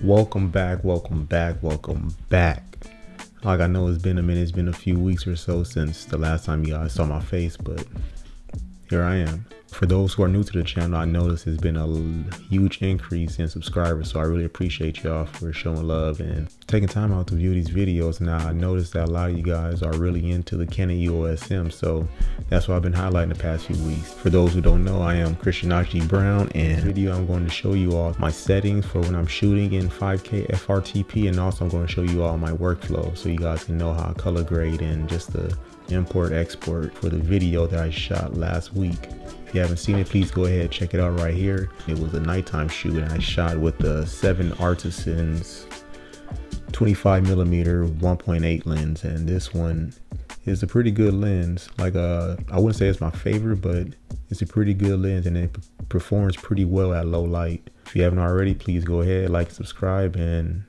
Welcome back. Like, I know it's been a minute, it's been a few weeks or so since the last time you guys saw my face, but here I am. For those who are new to the channel, I noticed there's been a huge increase in subscribers, so I really appreciate y'all for showing love and taking time out to view these videos. Now, I noticed that a lot of you guys are really into the Canon Eos, so that's what I've been highlighting the past few weeks. For those who don't know, I am Christian Brown, and in this video I'm going to show you all my settings for when I'm shooting in 5K Frtp, and also I'm going to show you all my workflow so you guys can know how I color grade and just the import export for the video that I shot last week. If you haven't seen it, please go ahead, check it out right here. It was a nighttime shoot and I shot with the 7 Artisans 25mm 1.8 lens, and this one is a pretty good lens. Like, I wouldn't say it's my favorite, but it's a pretty good lens and it performs pretty well at low light. If you haven't already, please go ahead, like, subscribe, and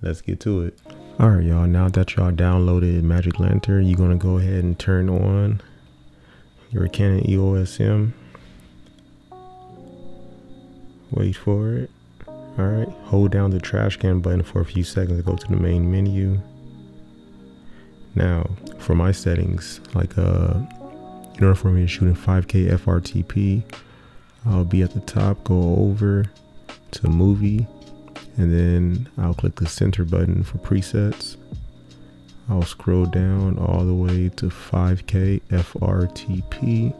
let's get to it. All right, y'all, now that y'all downloaded Magic Lantern, you're gonna go ahead and turn on your Canon Eos. Wait for it. All right, hold down the trash can button for a few seconds to go to the main menu. Now, for my settings, like in order for me to shoot in 5K Frtp, I'll be at the top, go over to movie, and then I'll click the center button for presets. I'll scroll down all the way to 5K Frtp,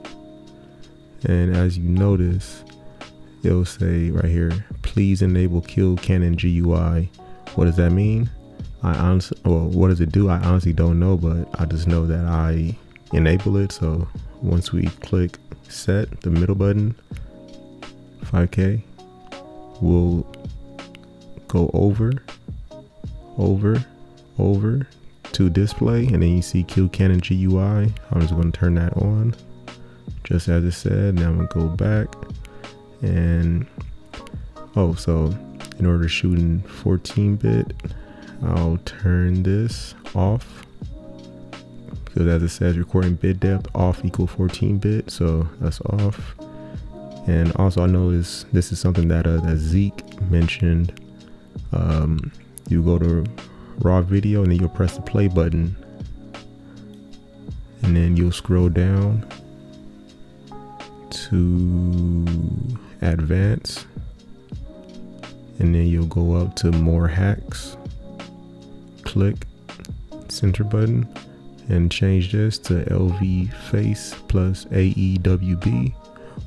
and as you notice, it'll say right here, please enable kill Canon GUI. What does that mean? What does it do? I honestly don't know, but I just know that I enable it. So once we click set, the middle button, 5K, we'll go over to display, and then you see kill Canon GUI. I'm just going to turn that on just as it said. Now I'm going to go back and so in order to shoot in 14-bit, I'll turn this off, because as it says, recording bit depth off equal 14-bit, so that's off. And also I noticed this is something that Zeek mentioned. You go to raw video and then you'll press the play button, and then you'll scroll down to advance, and then you'll go up to more hacks, click center button, and change this to LV face plus AEWB.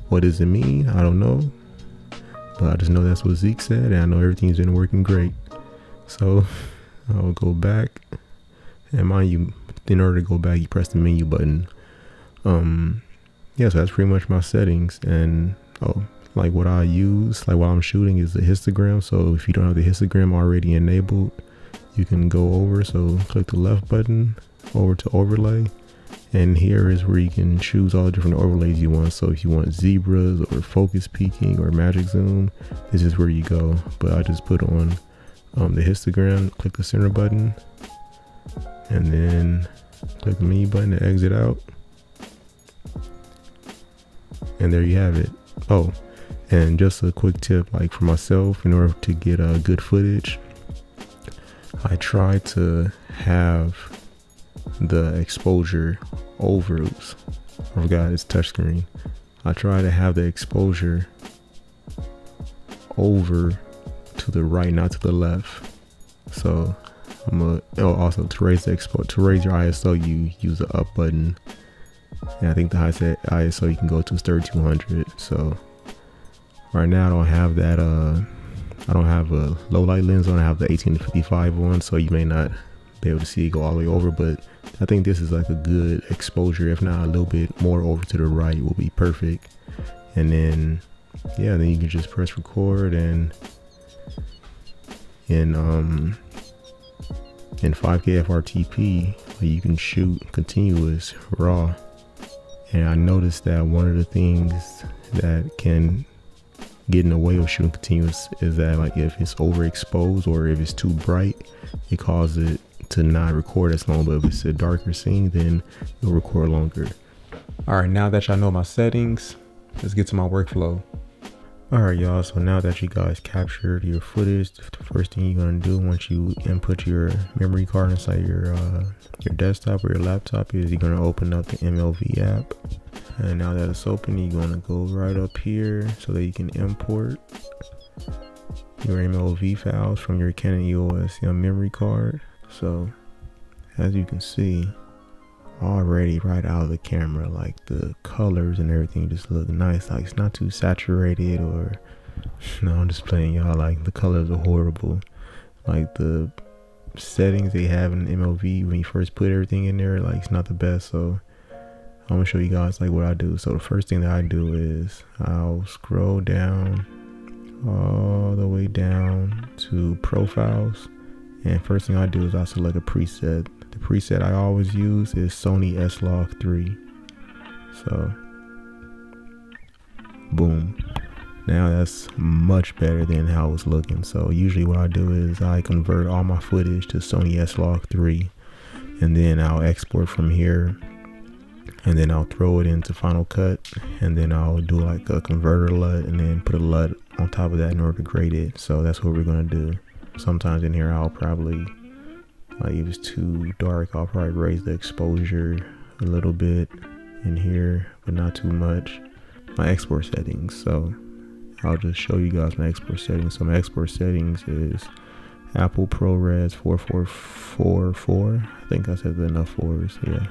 What does it mean? I don't know, but I just know that's what Zeek said, and I know everything's been working great. So I'll go back, and mind you, in order to go back, you press the menu button. Yeah, so that's pretty much my settings. And like what I use, like while I'm shooting, is the histogram. So if you don't have the histogram already enabled, you can go over, so click the left button over to overlay, and here is where you can choose all the different overlays you want. So if you want zebras or focus peaking or magic zoom, this is where you go. But I just put on the histogram, click the center button, and then click the menu button to exit out. And there you have it. Oh, and just a quick tip, like for myself, in order to get good footage, I try to have the exposure over, oops, I forgot it's touchscreen. I try to have the exposure over to the right, not to the left. So also to raise the to raise your ISO, you use the up button, and I think the highest ISO you can go to is 3200. So right now I don't have that. I don't have a low light lens on. I have the 18-55 one, so you may not be able to see it go all the way over, but I think this is like a good exposure. If not, a little bit more over to the right will be perfect. And then yeah, then you can just press record, and in 5K Frtp, you can shoot continuous raw. And I noticed that one of the things that can get in the way of shooting continuous is that, like, if it's overexposed or if it's too bright, it causes it to not record as long. But if it's a darker scene, then it'll record longer. All right, now that y'all know my settings, let's get to my workflow. Alright y'all, so now that you guys captured your footage, the first thing you're gonna do once you input your memory card inside your desktop or your laptop is you're gonna open up the MLV app. And now that it's open, you're gonna go right up here so that you can import your MLV files from your Canon Eos memory card. So as you can see, already right out of the camera, like the colors and everything just look nice. Like it's not too saturated, or no, I'm just playing y'all, like the colors are horrible. Like the settings they have in MLV when you first put everything in there, like it's not the best. So I'm gonna show you guys like what I do. So the first thing that I do is I'll scroll down all the way down to profiles, and first thing I do is I select a preset. The preset I always use is Sony S-Log 3. So boom, now that's much better than how it's looking. So usually what I do is I convert all my footage to Sony S-Log 3, and then I'll export from here, and then I'll throw it into Final Cut, and then I'll do like a converter LUT and then put a LUT on top of that in order to grade it. So that's what we're gonna do. Sometimes in here I'll probably, like if it's too dark, I'll probably raise the exposure a little bit in here, but not too much. My export settings, so I'll just show you guys my export settings. So my export settings is Apple ProRes 4444. I think I said enough fours, yeah.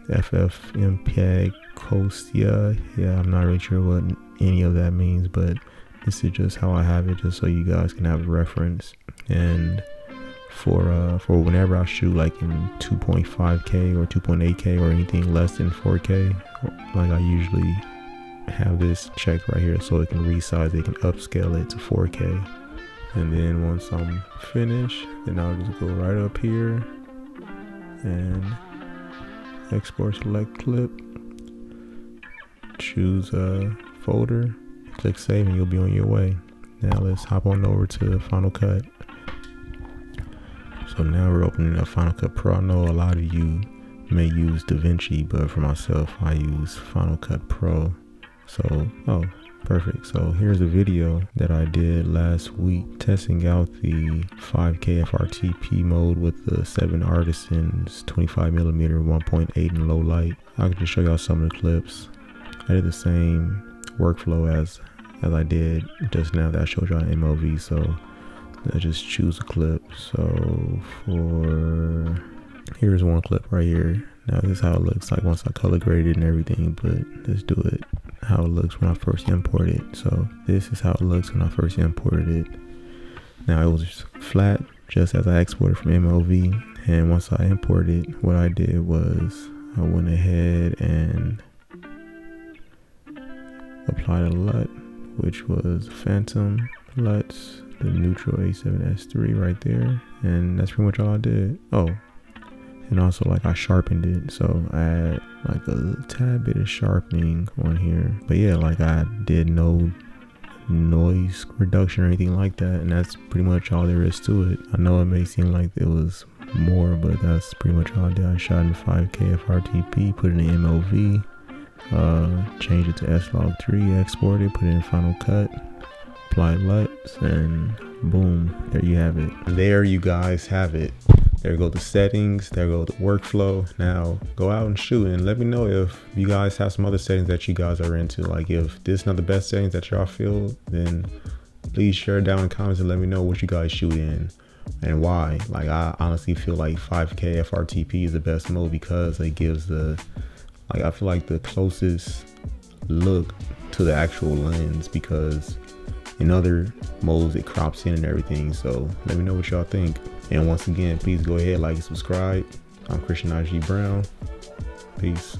FFmpeg Cosia, yeah, I'm not really sure what any of that means, but this is just how I have it, just so you guys can have a reference. And for whenever I shoot like in 2.5K or 2.8K or anything less than 4K, like I usually have this checked right here so it can resize, they can upscale it to 4K. And then once I'm finished, then I'll just go right up here and export select clip, choose a folder, click save, and you'll be on your way. Now let's hop on over to Final Cut. So now we're opening up Final Cut Pro. I know a lot of you may use DaVinci, but for myself, I use Final Cut Pro. So, oh, perfect. So here's a video that I did last week testing out the 5K Frtp mode with the 7 Artisans 25mm 1.8 in low light. I can just show y'all some of the clips. I did the same workflow as I did just now that I showed y'all in MLV. So let's just choose a clip. So here's one clip right here. Now this is how it looks like once I color graded and everything, but let's do it how it looks when I first imported it. So this is how it looks when I first imported it. Now it was flat just as I exported from MLV, and once I imported, what I did was I went ahead and applied a LUT, which was Phantom LUTs, the neutral A7S3 right there, and that's pretty much all I did. Oh, and also like I sharpened it, so I had like a tad bit of sharpening on here, but yeah, like I did no noise reduction or anything like that, and that's pretty much all there is to it. I know it may seem like it was more, but that's pretty much all I did. I shot in 5K Frtp, put it in MLV, changed it to S-Log 3, exported, put it in Final Cut, applied LUTs, and boom, there you have it. There you guys have it. There go the settings, there go the workflow. Now go out and shoot, and let me know if you guys have some other settings that you guys are into. Like if this is not the best settings that y'all feel, then please share it down in the comments and let me know what you guys shoot in and why. Like I honestly feel like 5K Frtp is the best mode because it gives the, like I feel like the closest look to the actual lens, because in other modes it crops in and everything. So let me know what y'all think. And once again, please go ahead, like and subscribe. I'm Christian IG Brown. Peace.